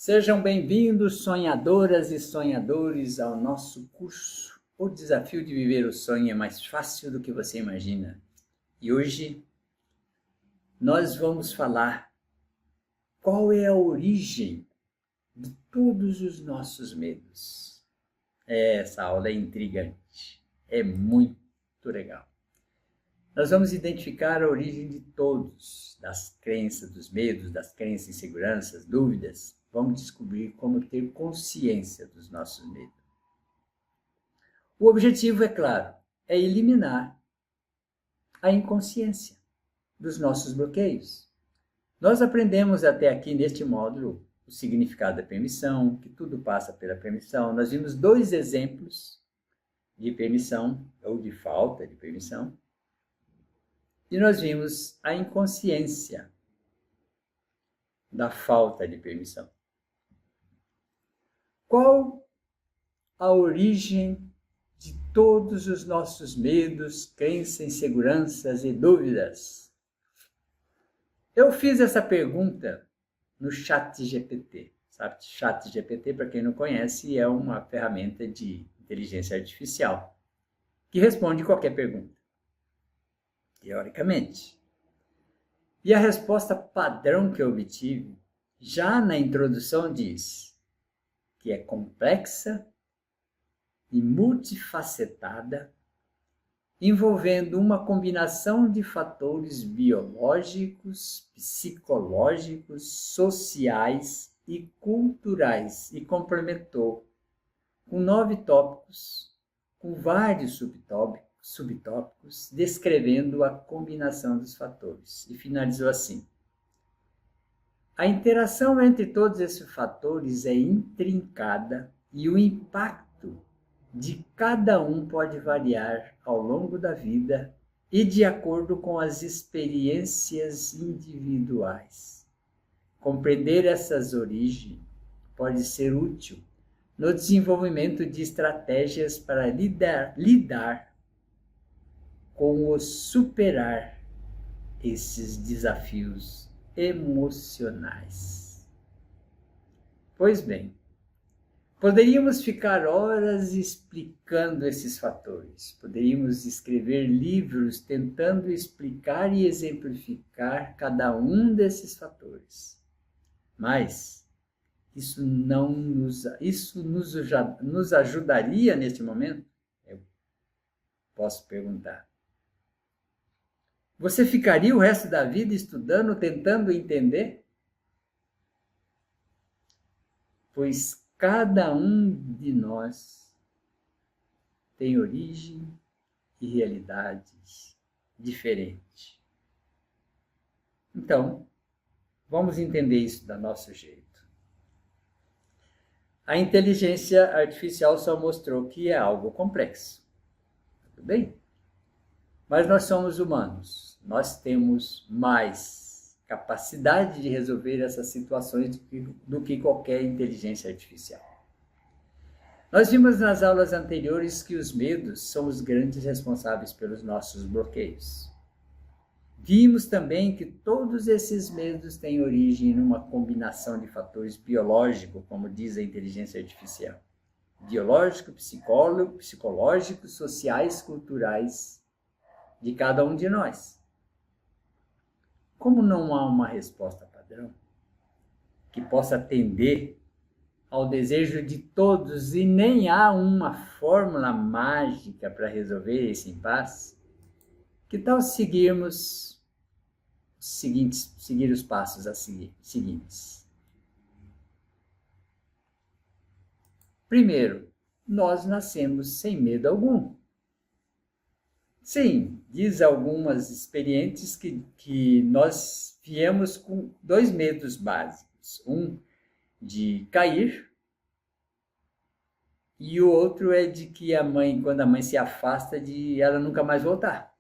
Sejam bem-vindos, sonhadoras e sonhadores, ao nosso curso O Desafio de Viver o Sonho é Mais Fácil do que Você Imagina. E hoje nós vamos falar qual é a origem de todos os nossos medos. Essa aula é intrigante, é muito legal. Nós vamos identificar a origem de todos, das crenças, dos medos, das crenças, inseguranças, dúvidas. Vamos descobrir como ter consciência dos nossos medos. O objetivo, é claro, é eliminar a inconsciência dos nossos bloqueios. Nós aprendemos até aqui neste módulo o significado da permissão, que tudo passa pela permissão. Nós vimos 2 exemplos de permissão ou de falta de permissão. E nós vimos a inconsciência da falta de permissão. Qual a origem de todos os nossos medos, crenças, inseguranças e dúvidas? Eu fiz essa pergunta no ChatGPT. Sabe? ChatGPT, para quem não conhece, é uma ferramenta de inteligência artificial que responde qualquer pergunta, teoricamente. E a resposta padrão que eu obtive, já na introdução, diz que é complexa e multifacetada, envolvendo uma combinação de fatores biológicos, psicológicos, sociais e culturais, e complementou com 9 tópicos, com vários subtópicos, descrevendo a combinação dos fatores, e finalizou assim: a interação entre todos esses fatores é intrincada e o impacto de cada um pode variar ao longo da vida e de acordo com as experiências individuais. Compreender essas origens pode ser útil no desenvolvimento de estratégias para lidar com ou superar esses desafios emocionais. Pois bem, poderíamos ficar horas explicando esses fatores, poderíamos escrever livros tentando explicar e exemplificar cada um desses fatores, mas isso nos ajudaria neste momento? Eu posso perguntar. Você ficaria o resto da vida estudando, tentando entender? Pois cada um de nós tem origem e realidades diferentes. Então, vamos entender isso do nosso jeito. A inteligência artificial só mostrou que é algo complexo. Tudo bem? Mas nós somos humanos. Nós temos mais capacidade de resolver essas situações do que qualquer inteligência artificial. Nós vimos nas aulas anteriores que os medos são os grandes responsáveis pelos nossos bloqueios. Vimos também que todos esses medos têm origem numa combinação de fatores biológicos, como diz a inteligência artificial. Biológico, psicológicos, sociais, culturais de cada um de nós. Como não há uma resposta padrão que possa atender ao desejo de todos e nem há uma fórmula mágica para resolver esse impasse, que tal seguir os passos seguintes? Primeiro, nós nascemos sem medo algum. Sim, diz algumas experientes que nós viemos com 2 medos básicos. Um de cair e o outro é de que quando a mãe se afasta, de ela nunca mais voltar.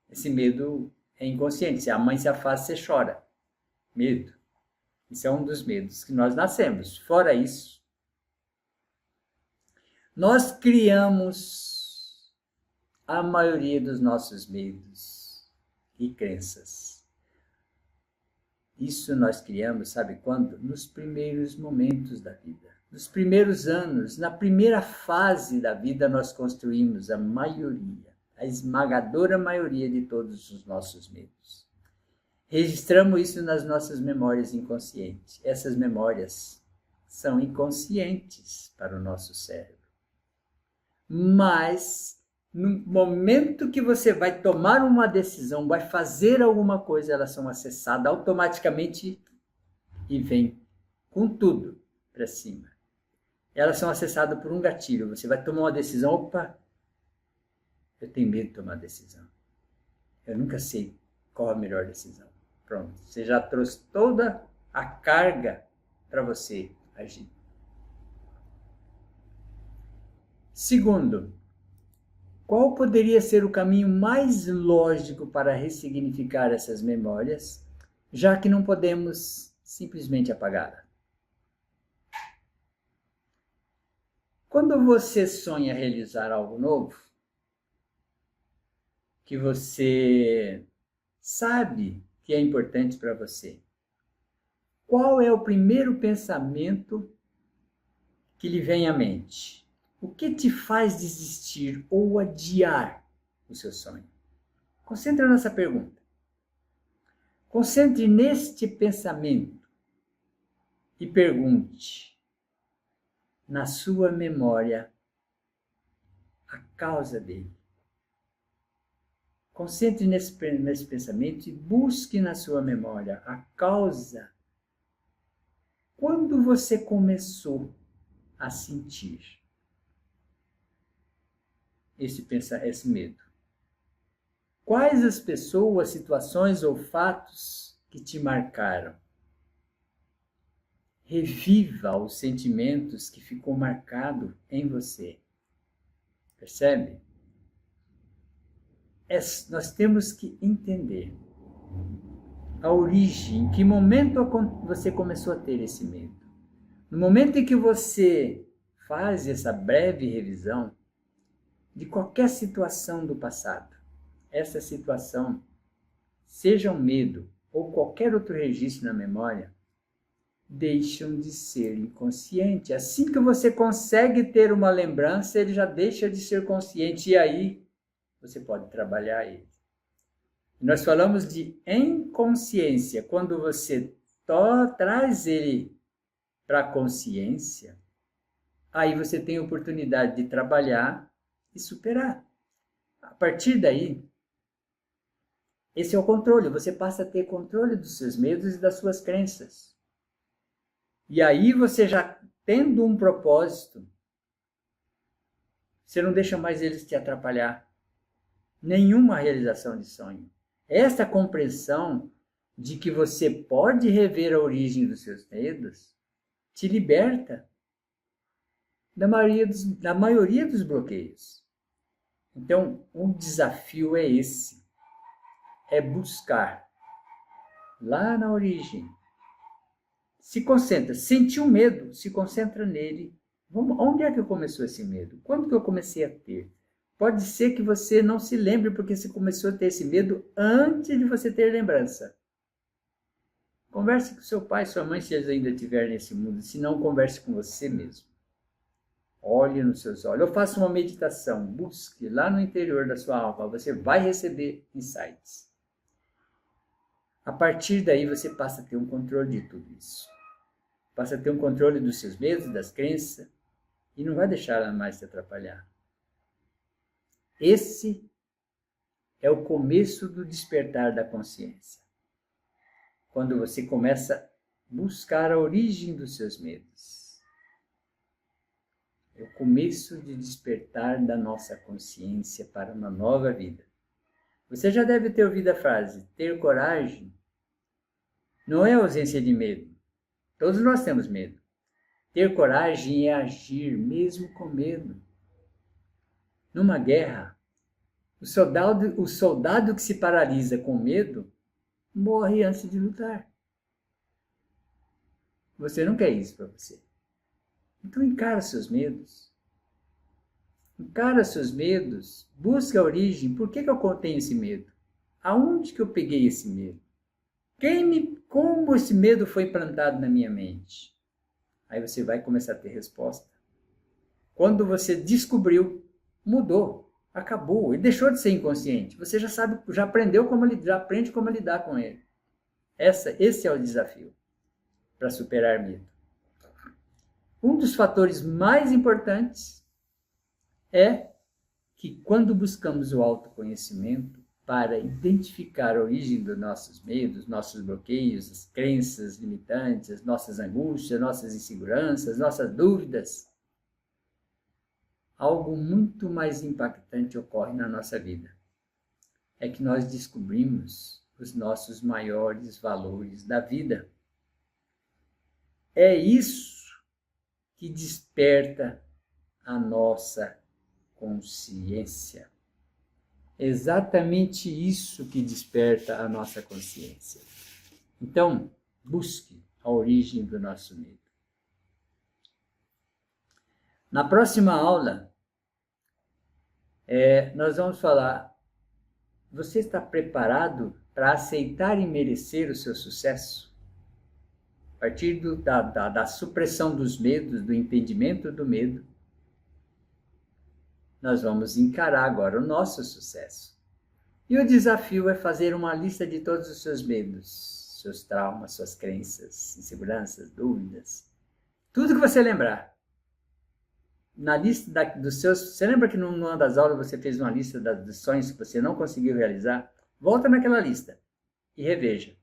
Esse medo é inconsciente. Se a mãe se afasta, você chora. Medo. Isso é um dos medos que nós nascemos. Fora isso, nós criamos a maioria dos nossos medos e crenças Isso nós criamos, sabe quando? Nos primeiros momentos da vida. Nos primeiros anos, na primeira fase da vida, nós construímos a maioria, a esmagadora maioria de todos os nossos medos. Registramos isso nas nossas memórias inconscientes. Essas memórias são inconscientes para o nosso cérebro. Mas, no momento que você vai tomar uma decisão, vai fazer alguma coisa, elas são acessadas automaticamente e vêm com tudo para cima. Elas são acessadas por um gatilho. Você vai tomar uma decisão, opa, eu tenho medo de tomar decisão. Eu nunca sei qual a melhor decisão. Pronto, você já trouxe toda a carga para você agir. Segundo, qual poderia ser o caminho mais lógico para ressignificar essas memórias, já que não podemos simplesmente apagá-la? Quando você sonha realizar algo novo, que você sabe que é importante para você, qual é o primeiro pensamento que lhe vem à mente? O que te faz desistir ou adiar o seu sonho? Concentre nessa pergunta. Concentre neste pensamento e pergunte, na sua memória, a causa dele. Concentre nesse pensamento e busque na sua memória a causa. Quando você começou a sentir esse medo? Quais as pessoas, situações ou fatos que te marcaram? Reviva os sentimentos que ficou marcado em você. Percebe? Nós temos que entender a origem, em que momento você começou a ter esse medo. No momento em que você faz essa breve revisão de qualquer situação do passado, essa situação, seja um medo ou qualquer outro registro na memória, deixam de ser inconsciente. Assim que você consegue ter uma lembrança, ele já deixa de ser consciente, e aí você pode trabalhar ele. Nós falamos de inconsciência. Quando você traz ele para a consciência, aí você tem a oportunidade de trabalhar e superar. A partir daí, esse é o controle. Você passa a ter controle dos seus medos e das suas crenças. E aí você já tendo um propósito, você não deixa mais eles te atrapalhar. Nenhuma realização de sonho. Esta compreensão de que você pode rever a origem dos seus medos te liberta da maioria dos bloqueios. Então, o desafio é esse. É buscar lá na origem. Se concentra. Sentiu medo, se concentra nele. Onde é que começou esse medo? Quando que eu comecei a ter? Pode ser que você não se lembre porque você começou a ter esse medo antes de você ter lembrança. Converse com seu pai, sua mãe, se eles ainda estiverem nesse mundo. Se não, converse com você mesmo. Olhe nos seus olhos. Ou faça uma meditação. Busque lá no interior da sua alma. Você vai receber insights. A partir daí, você passa a ter um controle de tudo isso. Passa a ter um controle dos seus medos, das crenças. E não vai deixar ela mais te atrapalhar. Esse é o começo do despertar da consciência. Quando você começa a buscar a origem dos seus medos. É o começo de despertar da nossa consciência para uma nova vida. Você já deve ter ouvido a frase, ter coragem não é ausência de medo. Todos nós temos medo. Ter coragem é agir mesmo com medo. Numa guerra, o soldado que se paralisa com medo morre antes de lutar. Você não quer isso para você. Então encara seus medos. Encara seus medos. Busca a origem. Por que eu tenho esse medo? Aonde que eu peguei esse medo? Como esse medo foi plantado na minha mente? Aí você vai começar a ter resposta. Quando você descobriu, mudou, acabou, ele deixou de ser inconsciente. Você já sabe, já aprende como lidar com ele. Esse é o desafio para superar medo. Um dos fatores mais importantes é que quando buscamos o autoconhecimento para identificar a origem dos nossos medos, nossos bloqueios, as crenças limitantes, as nossas angústias, nossas inseguranças, nossas dúvidas, algo muito mais impactante ocorre na nossa vida. É que nós descobrimos os nossos maiores valores da vida. É isso que desperta a nossa consciência. Exatamente isso que desperta a nossa consciência. Então, busque a origem do nosso medo. Na próxima aula, nós vamos falar: você está preparado para aceitar e merecer o seu sucesso? A partir da supressão dos medos, do entendimento do medo, nós vamos encarar agora o nosso sucesso. E o desafio é fazer uma lista de todos os seus medos, seus traumas, suas crenças, inseguranças, dúvidas. Tudo que você lembrar. Na lista dos seus... Você lembra que numa das aulas você fez uma lista dos sonhos que você não conseguiu realizar? Volta naquela lista e reveja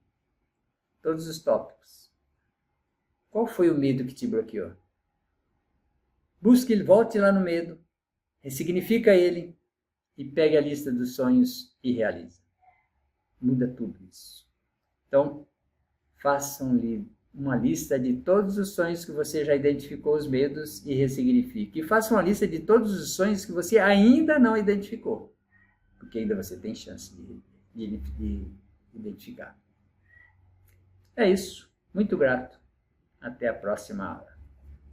todos os tópicos. Qual foi o medo que te bloqueou? Busque, volte lá no medo, ressignifica ele e pegue a lista dos sonhos e realize. Muda tudo isso. Então, façam-lhe uma lista de todos os sonhos que você já identificou os medos e ressignifique. E faça uma lista de todos os sonhos que você ainda não identificou, porque ainda você tem chance de identificar. É isso. Muito grato. Até a próxima aula.